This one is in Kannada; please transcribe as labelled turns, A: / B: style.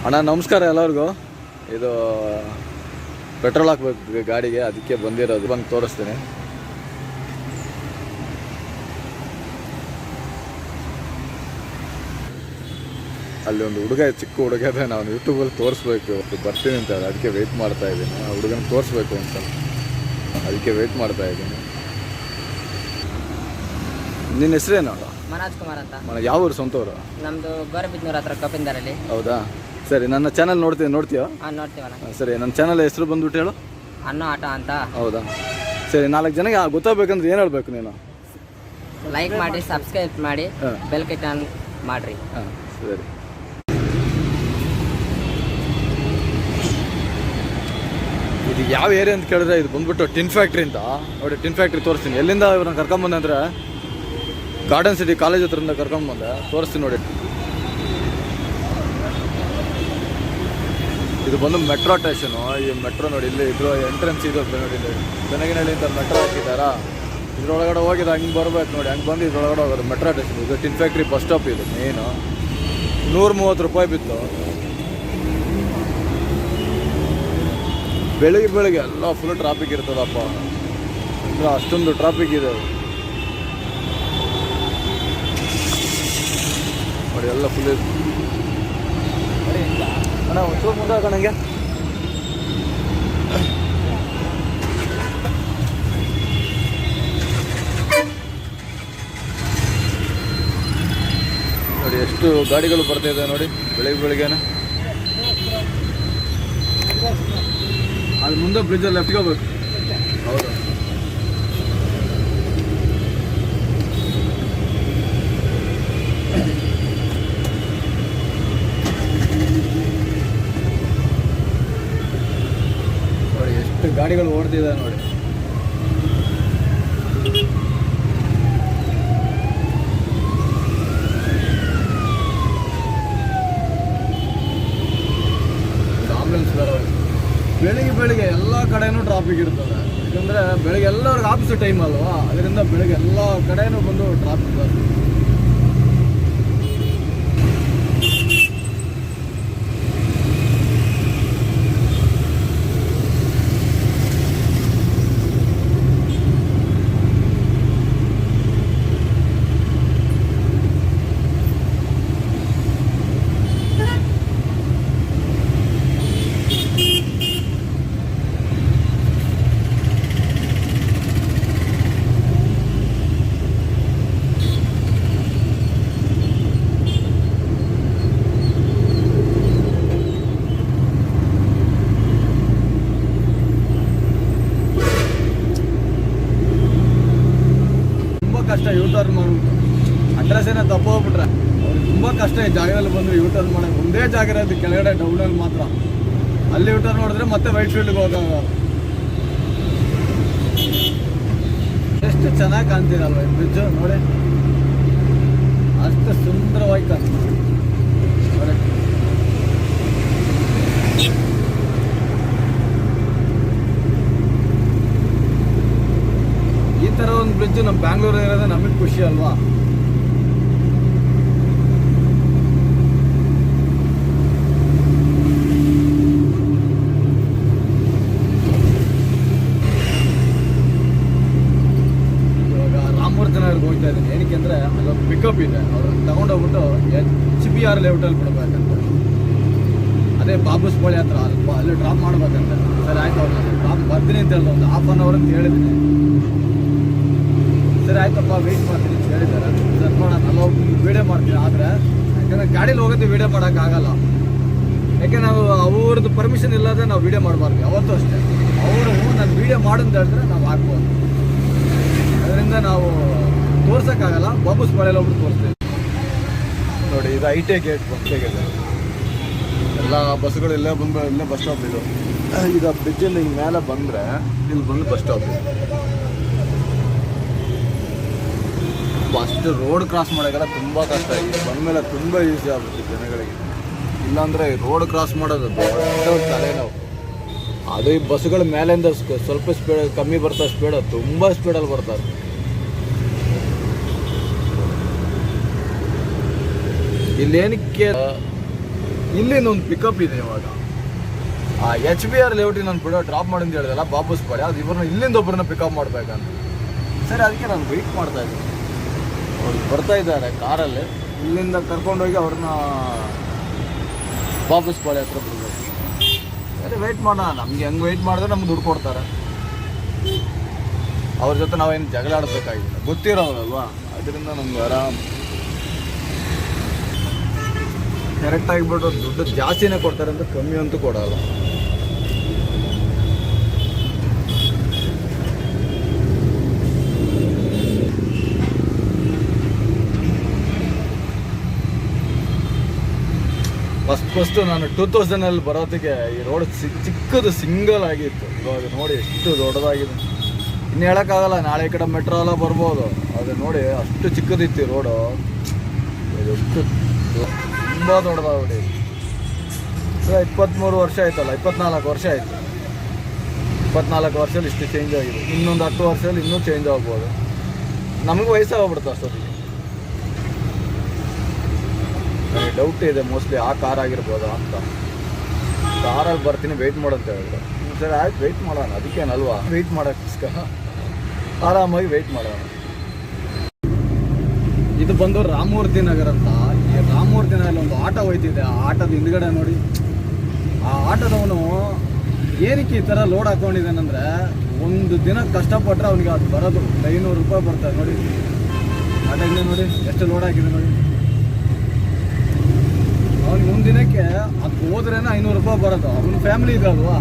A: ಅಣ್ಣ ನಮಸ್ಕಾರ ಎಲ್ಲರಿಗೂ. ಇದು ಪೆಟ್ರೋಲ್ ಹಾಕ್ಬೇಕು ಗಾಡಿಗೆ, ಅದಕ್ಕೆ ಬಂದಿರೋದು. ಬಂದು ತೋರಿಸ್ತೀನಿ. ಅಲ್ಲಿ ಒಂದು ಹುಡುಗ, ಚಿಕ್ಕ ಹುಡುಗ ಇದೆ, ನಾನು ಯೂಟ್ಯೂಬಲ್ಲಿ ತೋರಿಸ್ಬೇಕು, ಬರ್ತೀನಿ ಅಂತ. ಅದಕ್ಕೆ ವೆಯ್ಟ್ ಮಾಡ್ತಾ ಇದ್ದೀನಿ. ಆ ಹುಡುಗನ ತೋರಿಸ್ಬೇಕು ಅಂತ, ಅದಕ್ಕೆ ವೆಯ್ಟ್ ಮಾಡ್ತಾ ಇದ್ದೀನಿ. ನಿನ್ನ ಹೆಸರೇನು?
B: ಮನೋಜ್ ಕುಮಾರ್ ಅಂತ.
A: ಯಾವ ಊರು? ಸ್ವಂತ ಊರು?
B: ನಮ್ಮದು ಗೋರಬಿದ್ನೂರು ಹತ್ರ ಕಪಿಂದರಲ್ಲಿ.
A: ಹೌದಾ, ಸರಿ. ನನ್ನ ಚಾನಲ್ ನೋಡ್ತೀಯಾ?
B: ನೋಡ್ತೀವಣ್ಣ.
A: ಸರಿ, ನನ್ನ ಚಾನಲ್ ಹೆಸರು ಬಂದ್ಬಿಟ್ಟು ಹೇಳು.
B: ಅನ್ನೋ ಆಟ ಅಂತ.
A: ಹೌದಾ, ಸರಿ. 4 ಜನಕ್ಕೆ ಗೊತ್ತಾಗಬೇಕಂದ್ರೆ ಏನು ಹೇಳ್ಬೇಕು ನೀನು?
B: ಲೈಕ್ ಮಾಡಿ, ಸಬ್ಸ್ಕ್ರೈಬ್ ಮಾಡಿ, ಬೆಲ್ ಐಕಾನ್ ಮಾಡಿರಿ.
A: ಹಾಂ, ಸರಿ. ಇದು ಯಾವ ಏರಿಯಾ ಅಂತ ಕೇಳಿದ್ರೆ, ಇದು ಬಂದ್ಬಿಟ್ಟು ಟಿನ್ ಫ್ಯಾಕ್ಟ್ರಿ ಅಂತ. ನೋಡಿ, ಟಿನ್ ಫ್ಯಾಕ್ಟ್ರಿ ತೋರಿಸ್ತೀನಿ. ಎಲ್ಲಿಂದ ಇವ್ರನ್ನ ಕರ್ಕೊಂಬಂದೆ ಅಂದರೆ ಗಾರ್ಡನ್ ಸಿಟಿ ಕಾಲೇಜ್ ಹತ್ರದಿಂದ ಕರ್ಕೊಂಬಂದೆ. ತೋರಿಸ್ತೀನಿ ನೋಡಿ. ಇದು ಬಂದು ಮೆಟ್ರೋ ಸ್ಟೇಷನು. ಈ ಮೆಟ್ರೋ ನೋಡಿ, ಇಲ್ಲಿ ಇದ್ರ ಎಂಟ್ರೆನ್ಸ್ ಇದು ನೋಡಿ. ಇಲ್ಲಿ ಬೆನಗಿನಹಳ್ಳಿ ಅಂತ ಮೆಟ್ರೋ ಹಾಕಿದ್ದಾರಾ. ಇದ್ರೊಳಗಡೆ ಹೋಗಿದ್ದು ಹಂಗೆ ಬರ್ಬೇಕು ನೋಡಿ. ಹಂಗೆ ಬಂದು ಇದ್ರೊಳಗಡೆ ಹೋಗೋದು ಮೆಟ್ರೋ ಸ್ಟೇಷನ್. ಇದು ಟಿನ್ ಫ್ಯಾಕ್ಟ್ರಿ ಬಸ್ ಸ್ಟಾಪ್. ಇದು ಮೇನು 130 ರೂಪಾಯಿ ಬಿತ್ತು. ಬೆಳಿಗ್ಗೆ ಎಲ್ಲ ಫುಲ್ ಟ್ರಾಫಿಕ್ ಇರ್ತದಪ್ಪ. ಅಷ್ಟೊಂದು ಟ್ರಾಫಿಕ್ ಇದೆ ನೋಡಿ, ಎಲ್ಲ ಫುಲ್. ಅಣ್ಣ ಒಂಚೂರು ಮುಂದೆ ಹಾಕೋಣಂಗೆ. ನೋಡಿ ಎಷ್ಟು ಗಾಡಿಗಳು ಬರ್ತಾಯಿದೆ ನೋಡಿ ಬೆಳಿಗ್ಗೆನೆ. ಅದು ಮುಂದೆ ಬ್ರಿಡ್ಜಲ್ಲಿ ಲೆಫ್ಟ್ಗೆ ಹೋಗ್ಬೇಕು. ಹೌದು, ನೋಡಿ ಎಷ್ಟು ಗಾಡಿಗಳು ಓಡ್ತಿದೆ ನೋಡಿ. ಆಂಬುಲೆನ್ಸ್ ಬರೋದು ಬೆಳಿಗ್ಗೆ ಎಲ್ಲ ಕಡೆನೂ ಟ್ರಾಫಿಕ್ ಇರ್ತದೆ. ಯಾಕಂದರೆ ಬೆಳಿಗ್ಗೆ ಎಲ್ಲರಿಗೆ ಆಫೀಸ್ ಟೈಮ್ ಅಲ್ವಾ, ಅದರಿಂದ ಬೆಳಿಗ್ಗೆ ಎಲ್ಲ ಕಡೆನೂ ಬಂದು ಟ್ರಾಫಿಕ್ ಬರ್ತದೆ. ಕಷ್ಟ ಯೂಟರ್ನ್ ಮಾಡ್ಬಿಟ್ಟು ಅಡ್ರೆಸ್ ಏನೋ ತಪ್ಪು ಹೋಗ್ಬಿಟ್ರೆ ಅವ್ರಿಗೆ ತುಂಬ ಕಷ್ಟ. ಈ ಜಾಗದಲ್ಲಿ ಬಂದರೆ ಯೂಟರ್ನ್ ಮಾಡೋದು ಒಂದೇ ಜಾಗ ಇರೋದು ಕೆಳಗಡೆ ಡೌನಲ್ಲಿ ಮಾತ್ರ. ಅಲ್ಲಿ ಯೂಟರ್ನ್ ನೋಡಿದ್ರೆ ಮತ್ತೆ ವೈಟ್ ಫೀಲ್ಡ್ಗೆ ಹೋಗೋದು. ಎಷ್ಟು ಚೆನ್ನಾಗಿ ಕಾಣ್ತೀರಲ್ವ ಈ ಬ್ರಿಡ್ಜು ನೋಡಿ, ಅಷ್ಟು ಸುಂದರವಾಗಿ ಕಾಣ್ತದೆ ನೋಡಿ. ಈ ಥರ ಒಂದು ಬ್ರಿಡ್ಜ್ ನಮ್ಮ ಬ್ಯಾಂಗ್ಳೂರು ಇರೋದೇ ನಮಗೆ ಖುಷಿ ಅಲ್ವಾ. ಇವಾಗ ರಾಮಮೂರ್ತಿ ನಗರ್ಗೆ ಹೋಗ್ತಾ ಇದ್ದೀನಿ. ಏನಕ್ಕೆ ಅಂದರೆ ಅಲ್ಲೊಂದು ಪಿಕಪ್ ಇದೆ, ಅವ್ರನ್ನ ತಗೊಂಡೋಗ್ಬಿಟ್ಟು HBR ಲೆವೆಟಲ್ಲಿ ಬಿಡಬೇಕಂತ. ಅದೇ ಬಾಬುಸ್ ಬೋಳಿ ಹತ್ರ ಅಲ್ಲಿ ಡ್ರಾಪ್ ಮಾಡ್ಬೇಕಂತ. ಸರಿ ಆಯ್ತು, ಅವ್ರನ್ನ ಡ್ರಾಪ್ ಬರ್ತೀನಿ ಅಂತ ಹೇಳಿದ್ರು. ಒಂದು ½ ಅನ್ ಅವರ್ ಅಂತ ಹೇಳಿದ್ದೀನಿ. ಸರಿ ಆಯ್ತಪ್ಪ, ವೆಯ್ಟ್ ಮಾಡ್ತೀನಿ ಅಂತ ಹೇಳಿದ್ದಾರೆ. ಸರ್ ನೋಡೋಣ, ನಾನು ವೀಡಿಯೋ ಮಾಡ್ತೀನಿ. ಆದರೆ ಯಾಕಂದರೆ ಗಾಡೀಲಿ ಹೋಗೋದು ವೀಡಿಯೋ ಮಾಡೋಕ್ಕಾಗಲ್ಲ. ಯಾಕೆ ನಾವು ಅವ್ರದ್ದು ಪರ್ಮಿಷನ್ ಇಲ್ಲದೆ ನಾವು ವೀಡಿಯೋ ಮಾಡಬಾರ್ದು ಯಾವತ್ತೂ ಅಷ್ಟೇ. ಅವರು ನಾನು ವೀಡಿಯೋ ಮಾಡು ಅಂತ ಹೇಳಿದ್ರೆ ನಾವು ಹಾಕ್ಬೋದು. ಅದರಿಂದ ನಾವು ತೋರ್ಸೋಕ್ಕಾಗಲ್ಲ. ಬಾಬುಸ್ ಮಳೆಯಲ್ಲಿ ಹೋಗ್ಬಿಟ್ಟು ತೋರಿಸ್ತೀವಿ ನೋಡಿ. ಇದು ITA ಗೇಟ್ ಬಂದಿದೆ. ಎಲ್ಲ ಬಸ್ಸುಗಳು ಇಲ್ಲೇ ಬಸ್ ಸ್ಟಾಪ್. ಇದು ಬ್ರಿಡ್ಜಿಂದ ಹಿಂಗೆ ಮೇಲೆ ಬಂದರೆ ಇಲ್ಲಿ ಬಂದು ಬಸ್ ಸ್ಟಾಪ್ ಇದೆ. ಫಸ್ಟ್ ರೋಡ್ ಕ್ರಾಸ್ ಮಾಡೋಕ್ಕೆಲ್ಲ ತುಂಬ ಕಷ್ಟ. ಈಗ ಬಂದಮೇಲೆ ತುಂಬ ಈಸಿ ಆಗುತ್ತೆ ಜನಗಳಿಗೆ. ಇಲ್ಲಾಂದರೆ ರೋಡ್ ಕ್ರಾಸ್ ಮಾಡೋದು ದೊಡ್ಡ ತಲೆನೋವು. ಅದು ಈ ಬಸ್ಸುಗಳ ಮೇಲಿಂದ ಸ್ವಲ್ಪ ಸ್ಪೀಡ್ ಕಮ್ಮಿ ಬರ್ತಾ, ಸ್ಪೀಡ್ ತುಂಬ ಸ್ಪೀಡಲ್ಲಿ ಬರ್ತಾರೆ. ಇಲ್ಲೇನಕ್ಕೆ ಇಲ್ಲಿಂದ ಒಂದು ಪಿಕಪ್ ಇದೆ ಇವಾಗ. ಆ HBR ಲೇಔಟಿಗೆ ನಾನು ಬಿಡೋ ಡ್ರಾಪ್ ಮಾಡಿಂದ ಹೇಳಿದಲ್ಲ ಬಾಬುಸ್ ಪಾಳ್ಯ, ಅದು ಇವ್ರನ್ನ ಇಲ್ಲಿಂದ ಒಬ್ಬರನ್ನ ಪಿಕಪ್ ಮಾಡ್ಬೇಕಂತ. ಸರಿ, ಅದಕ್ಕೆ ನಾನು ವೆಯ್ಟ್ ಮಾಡ್ತಾ ಇದ್ದೀನಿ. ಅವ್ರು ಬರ್ತಾ ಇದ್ದಾರೆ ಕಾರಲ್ಲಿ, ಇಲ್ಲಿಂದ ಕರ್ಕೊಂಡೋಗಿ ಅವ್ರನ್ನ ಬಾಬುಸ್ ಪಾಳ್ಯ ಹತ್ರ ಬಿಡಬೇಕು. ಸರಿ, ವೆಯ್ಟ್ ಮಾಡೋಣ. ನಮ್ಗೆ ಹೆಂಗೆ ವೆಯ್ಟ್ ಮಾಡಿದ್ರೆ ನಮ್ಗೆ ದುಡ್ಡು ಕೊಡ್ತಾರೆ. ಅವ್ರ ಜೊತೆ ನಾವೇನು ಜಗಳ ಆಡಬೇಕಾಗಿಲ್ಲ, ಗೊತ್ತಿರೋರಲ್ವಾ, ಅದರಿಂದ ನಮ್ಗೆ ಆರಾಮ್ ಕರೆಕ್ಟಾಗಿ ಬಿಟ್ಟು ದುಡ್ಡು ಜಾಸ್ತಿನೇ ಕೊಡ್ತಾರೆ ಅಂತ ಕಮ್ಮಿ ಅಂತೂ ಕೊಡಲ್ಲ. ಫಸ್ಟು ನಾನು 2000 ಬರೋದಕ್ಕೆ ಈ ರೋಡ್ ಚಿಕ್ಕದು ಸಿಂಗಲ್ ಆಗಿತ್ತು. ಇವಾಗ ನೋಡಿ ಎಷ್ಟು ದೊಡ್ಡದಾಗಿದೆ. ಇನ್ನು ಹೇಳೋಕ್ಕಾಗಲ್ಲ, ನಾಳೆ ಈ ಕಡೆ ಮೆಟ್ರೋ ಎಲ್ಲ ಬರ್ಬೋದು. ಅದು ನೋಡಿ ಅಷ್ಟು ಚಿಕ್ಕದಿತ್ತು ಈ ರೋಡು, ಎಷ್ಟು ತುಂಬ ದೊಡ್ಡದಾಗ್ಬಿಡಿ. 23 ವರ್ಷ ಆಯ್ತಲ್ಲ, 24 ವರ್ಷ ಆಯಿತು. 24 ವರ್ಷದಲ್ಲಿ ಇಷ್ಟು ಚೇಂಜ್ ಆಗಿದೆ. ಇನ್ನೊಂದು 10 ವರ್ಷದಲ್ಲಿ ಇನ್ನೂ ಚೇಂಜ್ ಆಗ್ಬೋದು. ನಮಗೂ ವಯಸ್ಸಾಗ್ಬಿಡುತ್ತೆ ಅಷ್ಟೊತ್ತಿಗೆ. ನನಗೆ ಡೌಟ್ ಇದೆ, ಮೋಸ್ಟ್ಲಿ ಆ ಕಾರ್ ಆಗಿರ್ಬೋದು ಅಂತ. ಕಾರಲ್ಲಿ ಬರ್ತೀನಿ, ವೆಯ್ಟ್ ಮಾಡಂತ ಹೇಳಿದ್ರು. ಸರಿ ಆಯ್ತು, ವೆಯ್ಟ್ ಮಾಡೋಣ, ಅದಕ್ಕೇನಲ್ವಾ, ವೆಯ್ಟ್ ಮಾಡೋಕ್ಕೋಸ್ಕರ ಆರಾಮಾಗಿ ವೆಯ್ಟ್ ಮಾಡೋಣ. ಇದು ಬಂದು ರಾಮಮೂರ್ತಿ ನಗರ ಅಂತ. ಈ ರಾಮಮೂರ್ತಿ ನಗರಲ್ಲಿ ಒಂದು ಆಟೋ ಹೋಯ್ತಿದೆ. ಆ ಆಟೋದ ಹಿಂದ್ಗಡೆ ನೋಡಿ, ಆ ಆಟೋದವನು ಏನಕ್ಕೆ ಈ ಥರ ಲೋಡ್ ಹಾಕೊಂಡಿದ್ದಾನಂದರೆ, ಒಂದು ದಿನ ಕಷ್ಟಪಟ್ಟರೆ ಅವನಿಗೆ ಅದು ಬರೋದು 500 ರೂಪಾಯಿ ಬರ್ತಾರೆ. ನೋಡಿ ಆಟೋಗೆ ನೋಡಿ ಎಷ್ಟು ಲೋಡ್ ಹಾಕಿದೆ ನೋಡಿ. ಅವ್ನಿಗೆ ಒಂದು ದಿನಕ್ಕೆ ಅದು ಹೋದ್ರೇನೆ 500 ರೂಪಾಯಿ ಬರೋದು. ಅವನ ಫ್ಯಾಮಿಲಿ ಇದೆ ಅಲ್ವಾ.